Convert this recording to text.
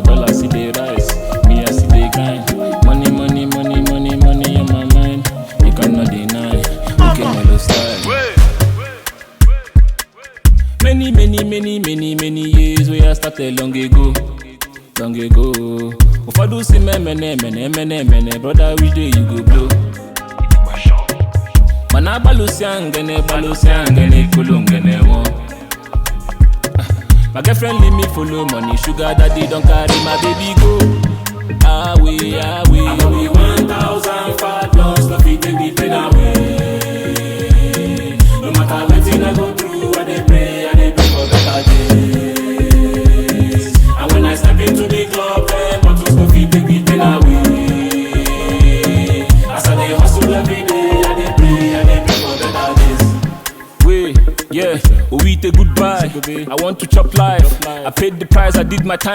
dollar see the rise. Me I see the grind. Money, money, money, money, money on my mind. You cannot deny. Okay, mellow style. Many, many, many, many, many years we I started long ago. Long ago. If I do see me, brother, which day you go blow? Mana balusiangene, kulungene wo. My girlfriend leave me follow money, sugar daddy don't carry my baby go. Away, away. I'm only 1,000 fat loss, no fit take the pain away. No matter what I go through, I dey pray for better days. And when I step into the club, bottles no fit take the pain away. As I dey hustle every day, I dey pray for better days. Wait, yeah, we take goodbye. I want to chop life. I paid the price, I did my time.